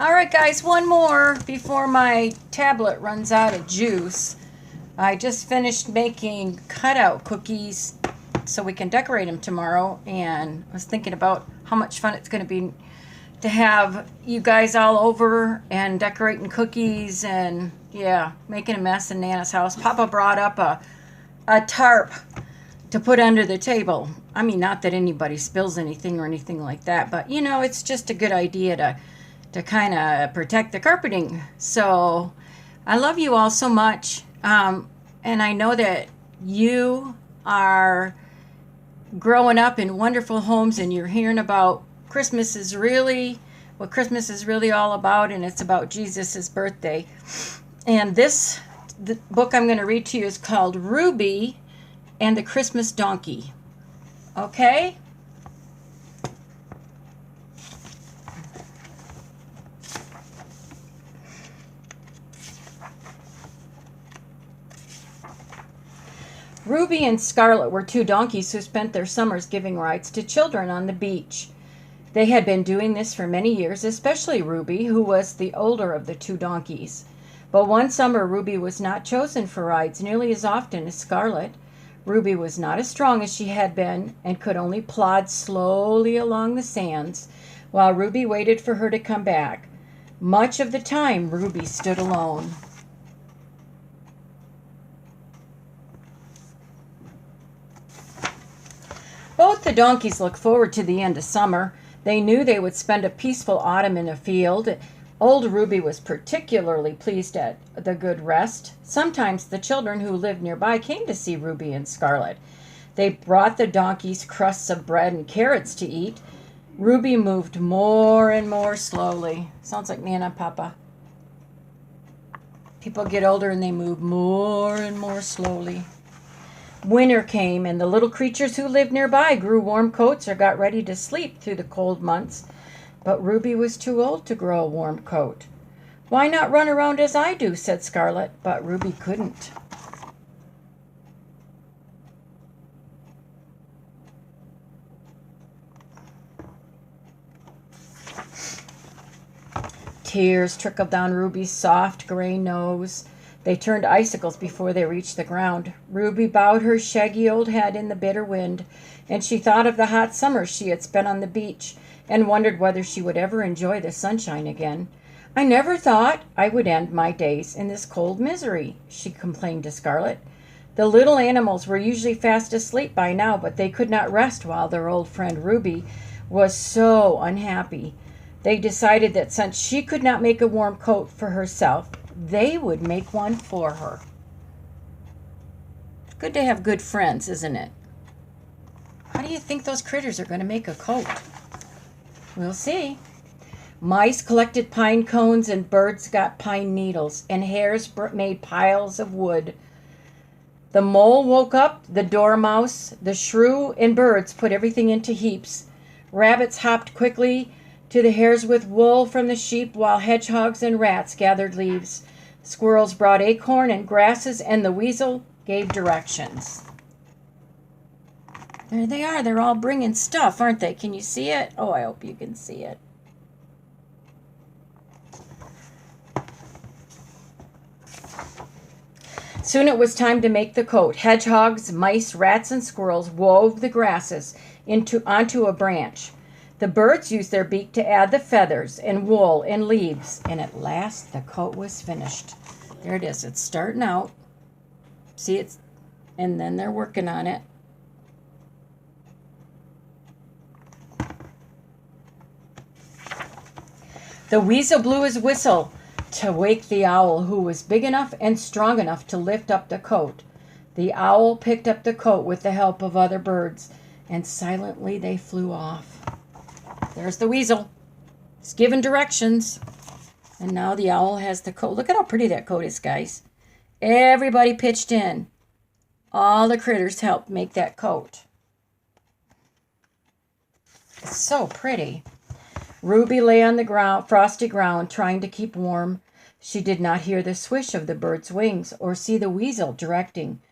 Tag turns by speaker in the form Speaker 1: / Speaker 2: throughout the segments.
Speaker 1: All right, guys, one more before my tablet runs out of juice. I just finished making cutout cookies so we can decorate them tomorrow, and I was thinking about how much fun it's going to be to have you guys all over and decorating cookies and, yeah, making a mess in Nana's house. Papa brought up a tarp to put under the table. I mean, not that anybody spills anything or anything like that, but, you know, it's just a good idea to kind of protect the carpeting. So I love you all so much. And I know that you are growing up in wonderful homes and you're hearing about Christmas is really what Christmas is really all about, and it's about Jesus' birthday. And the book I'm going to read to you is called Ruby and the Christmas Donkey. Okay? Ruby and Scarlet were two donkeys who spent their summers giving rides to children on the beach. They had been doing this for many years, especially Ruby, who was the older of the two donkeys. But one summer, Ruby was not chosen for rides nearly as often as Scarlet. Ruby was not as strong as she had been and could only plod slowly along the sands while Ruby waited for her to come back. Much of the time, Ruby stood alone. Both the donkeys looked forward to the end of summer. They knew they would spend a peaceful autumn in a field. Old Ruby was particularly pleased at the good rest. Sometimes the children who lived nearby came to see Ruby and Scarlet. They brought the donkeys crusts of bread and carrots to eat. Ruby moved more and more slowly. Sounds like Nana and Papa. People get older and they move more and more slowly. Winter came, and the little creatures who lived nearby grew warm coats or got ready to sleep through the cold months. But Ruby was too old to grow a warm coat. "Why not run around as I do?" said Scarlet, but Ruby couldn't. Tears trickled down Ruby's soft gray nose. They turned icicles before they reached the ground. Ruby bowed her shaggy old head in the bitter wind, and she thought of the hot summers she had spent on the beach and wondered whether she would ever enjoy the sunshine again. "I never thought I would end my days in this cold misery," she complained to Scarlet. The little animals were usually fast asleep by now, but they could not rest while their old friend Ruby was so unhappy. They decided that since she could not make a warm coat for herself, they would make one for her. It's good to have good friends, isn't it? How do you think those critters are going to make a coat? We'll see. Mice collected pine cones, and birds got pine needles, and hares made piles of wood. The mole woke up, the dormouse, the shrew, and birds put everything into heaps. Rabbits hopped quickly to the hares with wool from the sheep, while hedgehogs and rats gathered leaves. Squirrels brought acorn and grasses, and the weasel gave directions. There they are. They're all bringing stuff, aren't they? Can you see it? Oh, I hope you can see it. Soon it was time to make the coat. Hedgehogs, mice, rats, and squirrels wove the grasses onto a branch. The birds used their beak to add the feathers and wool and leaves, and at last the coat was finished. There it is. It's starting out. See, and then they're working on it. The weasel blew his whistle to wake the owl, who was big enough and strong enough to lift up the coat. The owl picked up the coat with the help of other birds, and silently they flew off. There's the weasel. He's giving directions. And now the owl has the coat. Look at how pretty that coat is, guys. Everybody pitched in. All the critters helped make that coat. It's so pretty. Ruby lay on the frosty ground, trying to keep warm. She did not hear the swish of the bird's wings or see the weasel directing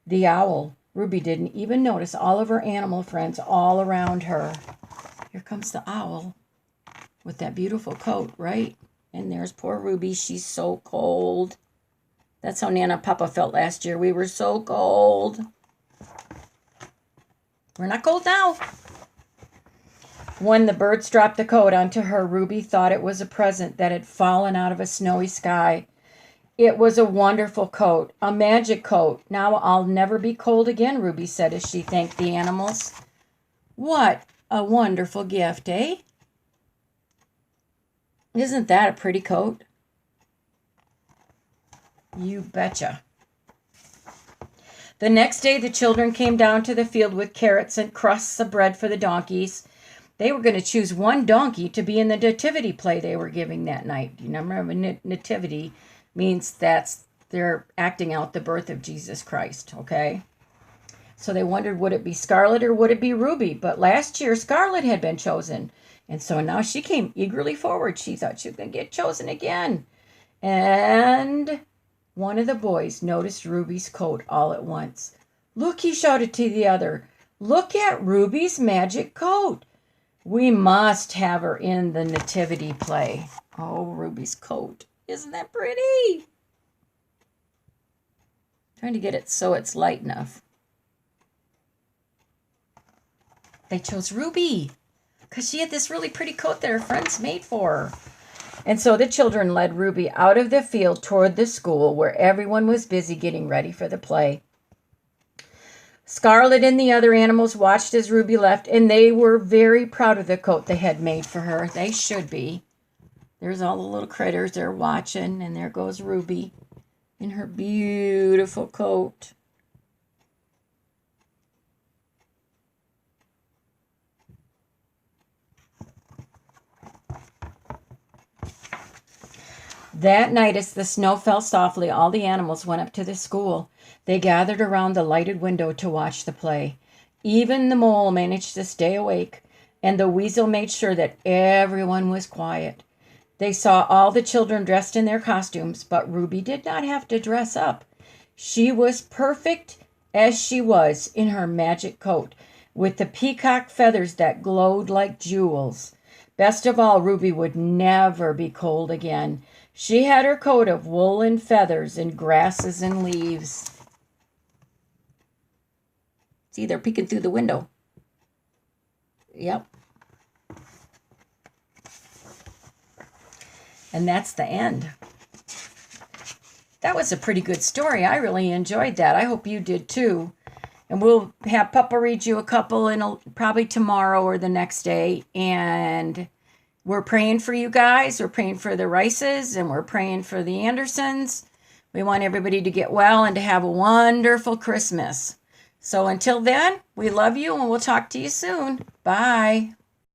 Speaker 1: the owl. Ruby didn't even notice all of her animal friends all around her. Here comes the owl with that beautiful coat, right? And there's poor Ruby. She's so cold. That's how Nana and Papa felt last year. We were so cold. We're not cold now. When the birds dropped the coat onto her, Ruby thought it was a present that had fallen out of a snowy sky. It was a wonderful coat, a magic coat. Now I'll never be cold again, Ruby said as she thanked the animals. What a wonderful gift, eh? Isn't that a pretty coat? You betcha. The next day, the children came down to the field with carrots and crusts of bread for the donkeys. They were going to choose one donkey to be in the nativity play they were giving that night. You remember, nativity means they're acting out the birth of Jesus Christ, okay? So they wondered, would it be Scarlet or would it be Ruby? But last year, Scarlet had been chosen. And so now she came eagerly forward. She thought she was going to get chosen again. And one of the boys noticed Ruby's coat all at once. Look, he shouted to the other. Look at Ruby's magic coat. We must have her in the nativity play. Oh, Ruby's coat. Isn't that pretty? Trying to get it so it's light enough. They chose Ruby because she had this really pretty coat that her friends made for her. And so the children led Ruby out of the field toward the school where everyone was busy getting ready for the play. Scarlet and the other animals watched as Ruby left, and they were very proud of the coat they had made for her. They should be. There's all the little critters they're watching, and there goes Ruby in her beautiful coat. That night, as the snow fell softly, all the animals went up to the school. They gathered around the lighted window to watch the play. Even the mole managed to stay awake, and the weasel made sure that everyone was quiet. They saw all the children dressed in their costumes, but Ruby did not have to dress up. She was perfect as she was in her magic coat, with the peacock feathers that glowed like jewels. Best of all, Ruby would never be cold again. She had her coat of wool and feathers and grasses and leaves. See, they're peeking through the window. Yep. And that's the end. That was a pretty good story. I really enjoyed that. I hope you did too. And we'll have Papa read you a couple probably tomorrow or the next day. And we're praying for you guys. We're praying for the Rices and we're praying for the Andersons. We want everybody to get well and to have a wonderful Christmas. So until then, we love you and we'll talk to you soon. Bye.